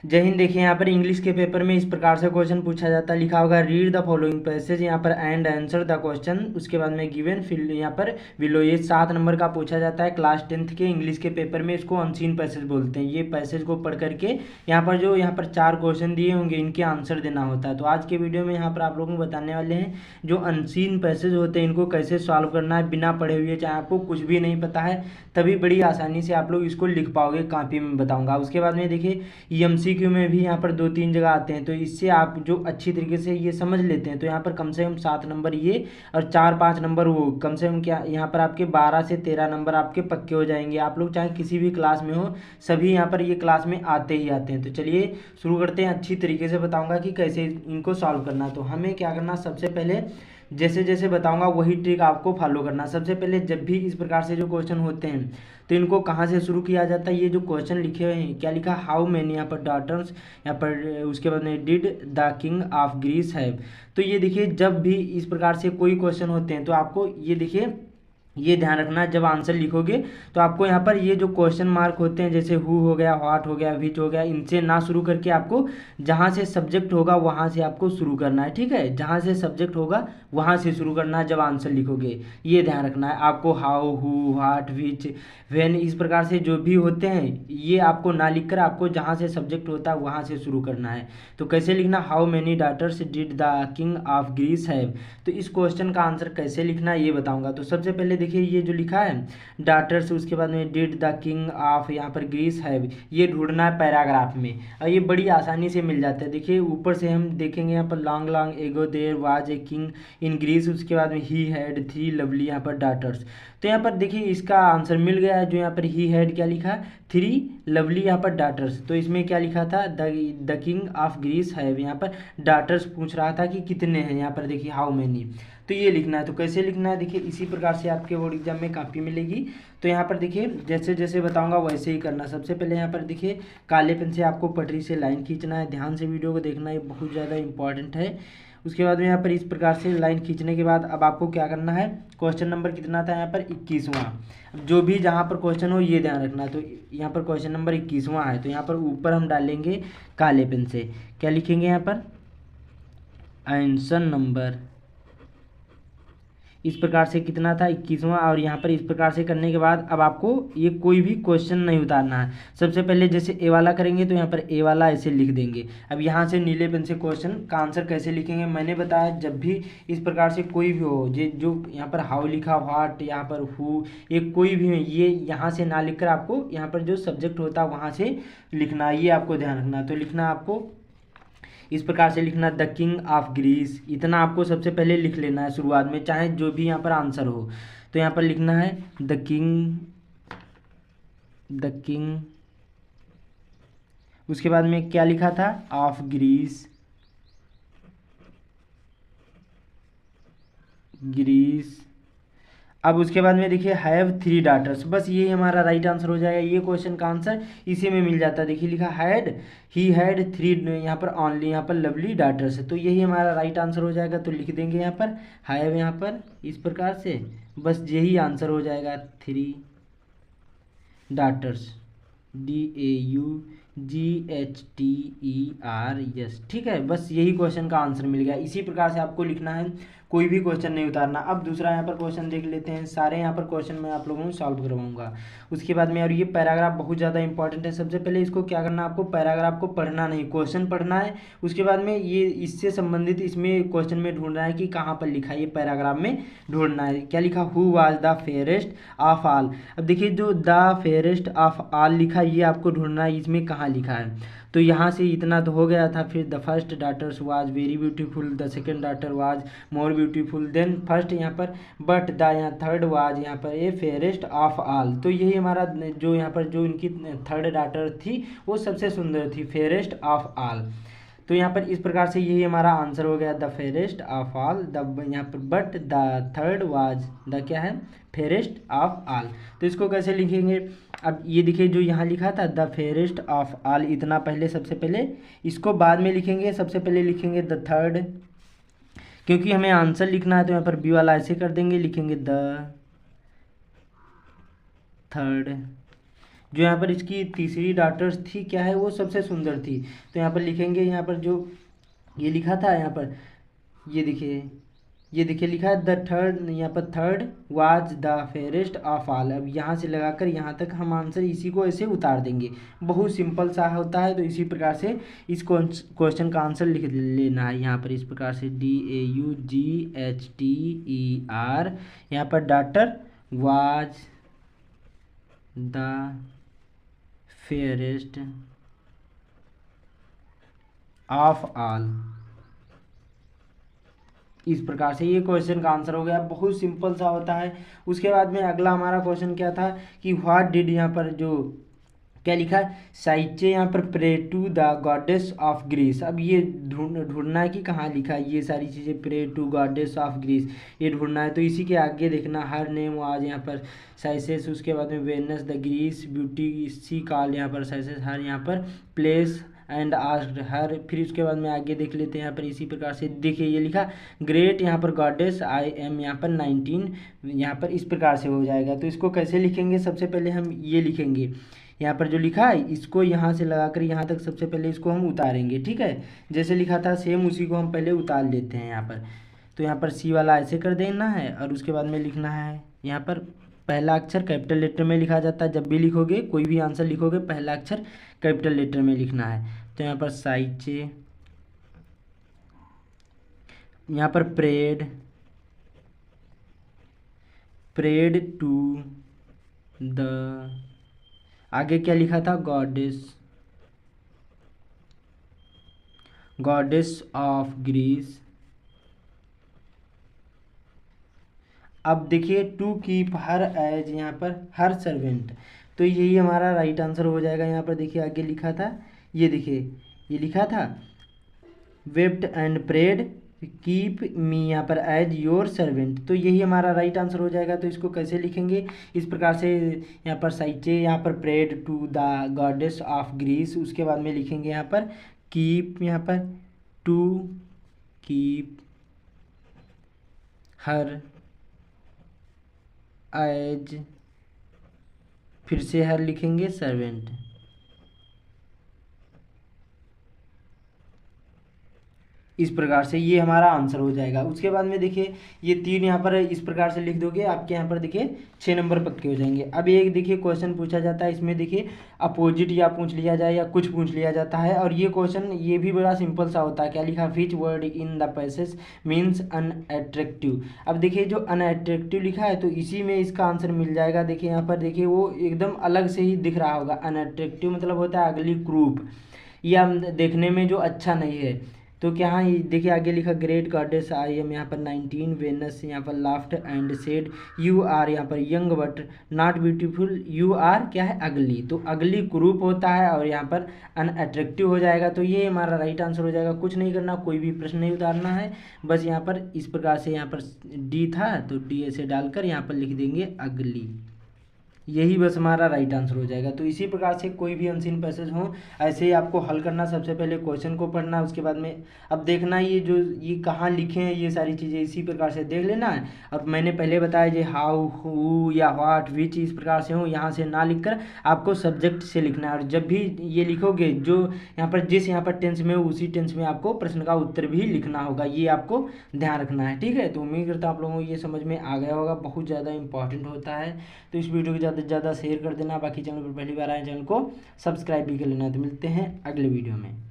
जय हिंद। देखिए यहाँ पर इंग्लिश के पेपर में इस प्रकार से क्वेश्चन पूछा जाता है, लिखा होगा रीड द फॉलोइंग पैसेज, यहाँ पर एंड आंसर द क्वेश्चन, उसके बाद में गिवन फिल यहाँ पर बिलो। ये 7 नंबर का पूछा जाता है क्लास 10th के इंग्लिश के पेपर में। इसको अनसीन पैसेज बोलते हैं। ये पैसेज को पढ़ करके यहाँ पर 4 क्वेश्चन दिए होंगे, इनके आंसर देना होता है। तो आज के वीडियो में यहाँ पर आप लोगों को बताने वाले हैं जो अनसीन पैसेज होते हैं इनको कैसे सॉल्व करना है बिना पढ़े हुए। चाहे आपको कुछ भी नहीं पता है तभी बड़ी आसानी से आप लोग इसको लिख पाओगे, कॉपी में बताऊँगा। उसके बाद में देखिए एमसीक्यू में भी यहाँ पर 2-3 जगह आते हैं, तो इससे आप जो अच्छी तरीके से ये समझ लेते हैं तो यहाँ पर कम से कम 7 नंबर ये और 4-5 नंबर वो, कम से कम क्या यहाँ पर आपके 12 से 13 नंबर आपके पक्के हो जाएंगे। आप लोग चाहे किसी भी क्लास में हो, सभी यहाँ पर ये क्लास में आते ही आते हैं। तो चलिए शुरू करते हैं। अच्छी तरीके से बताऊँगा कि कैसे इनको सॉल्व करना। तो हमें क्या करना, सबसे पहले जैसे जैसे बताऊंगा वही ट्रिक आपको फॉलो करना। सबसे पहले जब भी इस प्रकार से जो क्वेश्चन होते हैं तो इनको कहाँ से शुरू किया जाता है। ये जो क्वेश्चन लिखे हुए हैं, क्या लिखा, हाउ मैनी, यहाँ पर डॉटर्स, यहाँ पर उसके बाद में did the king of Greece have. तो ये देखिए जब भी इस प्रकार से कोई क्वेश्चन होते हैं तो आपको ये देखिए ये ध्यान रखना, जब आंसर लिखोगे तो आपको यहाँ पर ये जो क्वेश्चन मार्क होते हैं जैसे हु हो गया, व्हाट हो गया, विच हो गया, इनसे ना शुरू करके आपको जहाँ से सब्जेक्ट होगा वहाँ से आपको शुरू करना है। ठीक है, जहाँ से सब्जेक्ट होगा वहाँ से शुरू करना है जब आंसर लिखोगे। ये ध्यान रखना है आपको। How, who, what, which, when, इस प्रकार से जो भी होते हैं ये आपको ना लिखकर आपको जहाँ से सब्जेक्ट होता है वहाँ से शुरू करना है। तो कैसे लिखना, how many daughters did the king of Greece have. तो इस क्वेश्चन का आंसर कैसे लिखना है ये बताऊंगा। तो सबसे पहले देखिए ये जो लिखा है डॉटर्स, उसके बाद में डिड द किंग ऑफ यहाँ पर ग्रीस हैव, ये ढूंढना है पैराग्राफ में और ये बड़ी आसानी से मिल जाता है। देखिए ऊपर से हम देखेंगे यहाँ पर long long ago there was a king in Greece, उसके बाद में ही हैड 3 लवली यहाँ पर डॉटर्स। तो यहाँ पर देखिए इसका आंसर मिल गया है। जो यहाँ पर ही हैड क्या लिखा, 3 लवली यहाँ पर डॉटर्स। तो इसमें क्या लिखा था, the king of Greece have, यहाँ पर डॉटर्स पूछ रहा था कि कितने हैं, यहाँ पर देखिए हाउ मैनी। तो ये लिखना है। तो कैसे लिखना है, देखिए इसी प्रकार से आपके बोर्ड एग्जाम में कॉपी मिलेगी। तो यहाँ पर देखिए जैसे जैसे बताऊंगा वैसे ही करना। सबसे पहले यहाँ पर देखिए काले पेन से आपको पटरी से लाइन खींचना है। ध्यान से वीडियो को देखना, ये बहुत ज़्यादा इंपॉर्टेंट है। उसके बाद में यहाँ पर इस प्रकार से लाइन खींचने के बाद अब आपको क्या करना है, क्वेश्चन नंबर कितना था यहाँ पर 21वां। अब जो भी जहाँ पर क्वेश्चन हो ये ध्यान रखना। तो यहाँ पर क्वेश्चन नंबर 21वां है, तो यहाँ पर ऊपर हम डालेंगे काले पेन से, क्या लिखेंगे यहाँ पर, आंसर नंबर। इस प्रकार से कितना था 21वां। और यहाँ पर इस प्रकार से करने के बाद अब आपको ये कोई भी क्वेश्चन नहीं उतारना है। सबसे पहले जैसे ए वाला करेंगे तो यहाँ पर ए वाला ऐसे लिख देंगे। अब यहाँ से नीले पेन से क्वेश्चन का आंसर कैसे लिखेंगे मैंने बताया। जब भी इस प्रकार से कोई भी हो, जो यहाँ पर हाउ लिखा, व्हाट, यहाँ पर हु, ये कोई भी हो, ये यहाँ से ना लिखकर आपको यहाँ पर जो सब्जेक्ट होता है वहाँ से लिखना, ये आपको ध्यान रखना। तो लिखना आपको इस प्रकार से लिखना, द किंग ऑफ ग्रीस, इतना आपको सबसे पहले लिख लेना है शुरुआत में, चाहे जो भी यहाँ पर आंसर हो। तो यहाँ पर लिखना है द किंग, उसके बाद में क्या लिखा था, ऑफ ग्रीस, अब उसके बाद में देखिए हैव 3 डाटर्स, बस ये हमारा राइट आंसर हो जाएगा। ये क्वेश्चन का आंसर इसी में मिल जाता है। देखिए लिखा ही हैड 3, यहाँ पर ऑनली, यहाँ पर लवली डाटर्स है, तो यही हमारा राइट आंसर हो जाएगा। तो लिख देंगे यहाँ पर हैव, यहाँ पर इस प्रकार से, बस यही आंसर हो जाएगा, 3 डाटर्स, DAUGHTERS। ठीक है, बस यही क्वेश्चन का आंसर मिल गया। इसी प्रकार से आपको लिखना है, कोई भी क्वेश्चन नहीं उतारना। अब दूसरा यहाँ पर क्वेश्चन देख लेते हैं। सारे यहाँ पर क्वेश्चन मैं आप लोगों को सॉल्व करवाऊंगा उसके बाद में। और ये पैराग्राफ बहुत ज़्यादा इंपॉर्टेंट है। सबसे पहले इसको क्या करना, आपको पैराग्राफ को पढ़ना नहीं, क्वेश्चन पढ़ना है। उसके बाद में ये इससे संबंधित इसमें क्वेश्चन में ढूंढना है कि कहाँ पर लिखा है, ये पैराग्राफ में ढूंढना है। क्या लिखा, who was the fairest of all. अब देखिए जो द फेयरेस्ट ऑफ ऑल लिखा, ये आपको ढूंढना है इसमें कहाँ लिखा है। तो यहाँ से इतना तो हो गया था। फिर the first daughters was very beautiful, the second daughter was more beautiful then first, यहाँ पर बट द, यहाँ थर्ड वाज, यहाँ पर ए फेयरेस्ट ऑफ ऑल। तो यही हमारा जो यहाँ पर जो इनकी थर्ड डाटर थी वो सबसे सुंदर थी, फेयरेस्ट ऑफ ऑल। तो यहाँ पर इस प्रकार से यही हमारा आंसर हो गया, the fairest of all, the यहाँ पर but the third was the क्या है, फेयरेस्ट ऑफ ऑल। तो इसको कैसे लिखेंगे, अब ये देखिए जो यहाँ लिखा था द फेयरेस्ट ऑफ ऑल, इतना पहले सबसे पहले, इसको बाद में लिखेंगे। सबसे पहले लिखेंगे द थर्ड, क्योंकि हमें आंसर लिखना है तो यहाँ पर बी वाला ऐसे कर देंगे, लिखेंगे द थर्ड। जो यहाँ पर इसकी तीसरी डॉटर्स थी क्या है, वो सबसे सुंदर थी। तो यहाँ पर लिखेंगे, यहाँ पर जो ये लिखा था यहाँ पर, ये देखिए लिखा है द थर्ड, यहाँ पर third was the fairest of all. अब यहाँ से लगाकर यहाँ तक हम आंसर इसी को ऐसे उतार देंगे। बहुत सिंपल सा होता है। तो इसी प्रकार से इस क्वेश्चन का आंसर लिख लेना है यहाँ पर इस प्रकार से DAUGHTER। यहाँ पर daughter was the fairest of all. इस प्रकार से ये क्वेश्चन का आंसर हो गया। बहुत सिंपल सा होता है। उसके बाद में अगला हमारा क्वेश्चन क्या था कि व्हाट डिड, यहाँ पर जो क्या लिखा है, साइचे यहाँ पर pray to the goddess of Greece. अब ये ढूंढना है कि कहाँ लिखा है ये सारी चीज़ें, pray to goddess of Greece ये ढूंढना है। तो इसी के आगे देखना, हर नेम आज यहाँ पर साइसेस, उसके बाद में Venus the Greece beauty she call, यहाँ पर साइसेस हर, यहाँ पर प्लेस एंड आस्क्ड हर। फिर उसके बाद में आगे देख लेते हैं यहाँ पर इसी प्रकार से। देखिए ये लिखा ग्रेट, यहाँ पर गॉडेस आई एम, यहाँ पर 19, यहाँ पर इस प्रकार से हो जाएगा। तो इसको कैसे लिखेंगे, सबसे पहले हम ये लिखेंगे, यहाँ पर जो लिखा है इसको यहाँ से लगाकर यहाँ तक सबसे पहले इसको हम उतारेंगे। ठीक है, जैसे लिखा था सेम उसी को हम पहले उतार लेते हैं यहाँ पर। तो यहाँ पर सी वाला ऐसे कर देना है और उसके बाद में लिखना है यहाँ पर पहला अक्षर कैपिटल लेटर में लिखा जाता है। जब भी लिखोगे कोई भी आंसर लिखोगे पहला अक्षर कैपिटल लेटर में लिखना है। तो यहाँ पर साइचे, यहाँ पर प्रेड टू द, आगे क्या लिखा था, गॉडेस ऑफ ग्रीस। अब देखिए टू कीप हर एज, यहाँ पर हर सर्वेंट। तो यही हमारा राइट आंसर हो जाएगा। यहाँ पर देखिए आगे लिखा था, ये देखिए ये लिखा था wept and prayed keep me, यहाँ पर एज योर सर्वेंट। तो यही हमारा राइट आंसर हो जाएगा। तो इसको कैसे लिखेंगे, इस प्रकार से यहाँ पर साइचे, यहाँ पर prayed to the goddess of Greece, उसके बाद में लिखेंगे यहाँ पर कीप, यहाँ पर टू कीप हर एज, फिर से हर लिखेंगे सर्वेंट। इस प्रकार से ये हमारा आंसर हो जाएगा। उसके बाद में देखिए ये तीन यहाँ पर इस प्रकार से लिख दोगे, आपके यहाँ पर देखिए 6 नंबर पक्के हो जाएंगे। अब एक देखिए क्वेश्चन पूछा जाता है, इसमें देखिए अपोजिट या पूछ लिया जाए या कुछ पूछ लिया जाता है। और ये क्वेश्चन ये भी बड़ा सिंपल सा होता है। क्या लिखा, which word in the passage means unattractive. अब देखिए जो अनअट्रैक्टिव लिखा है तो इसी में इसका आंसर मिल जाएगा। देखिए यहाँ पर देखिए वो एकदम अलग से ही दिख रहा होगा। अनअट्रैक्टिव मतलब होता है अगली क्रूप, या देखने में जो अच्छा नहीं है। तो क्या हाँ, देखिए आगे लिखा ग्रेट गॉडेस आई एम, यहाँ पर 19, वेनस यहाँ पर laughed and said you are, यहाँ पर young but not beautiful, you are क्या है, अगली। तो अगली कुरूप होता है और यहाँ पर अनअट्रैक्टिव हो जाएगा। तो ये हमारा राइट आंसर हो जाएगा। कुछ नहीं करना, कोई भी प्रश्न नहीं उतारना है, बस यहाँ पर इस प्रकार से, यहाँ पर डी था तो डी ऐसे डालकर यहाँ पर लिख देंगे अगली। यही बस हमारा राइट आंसर हो जाएगा। तो इसी प्रकार से कोई भी अनसीन पैसेज हो ऐसे ही आपको हल करना। सबसे पहले क्वेश्चन को पढ़ना, उसके बाद में अब देखना ये जो ये कहाँ लिखे हैं ये सारी चीज़ें इसी प्रकार से देख लेना है। और मैंने पहले बताया जो हाउ, हु या व्हाट, विच इस प्रकार से हो, यहाँ से ना लिखकर आपको सब्जेक्ट से लिखना है। और जब भी ये लिखोगे जो यहाँ पर जिस यहाँ पर टेंस में हो उसी टेंस में आपको प्रश्न का उत्तर भी लिखना होगा, ये आपको ध्यान रखना है। ठीक है, तो उम्मीद करता हूँ आप लोगों को ये समझ में आ गया होगा। बहुत ज़्यादा इंपॉर्टेंट होता है। तो इस वीडियो को ज़्यादा से ज़्यादा शेयर कर देना। बाकी चैनल पर पहली बार आए चैनल को सब्सक्राइब भी कर लेना। तो मिलते हैं अगले वीडियो में।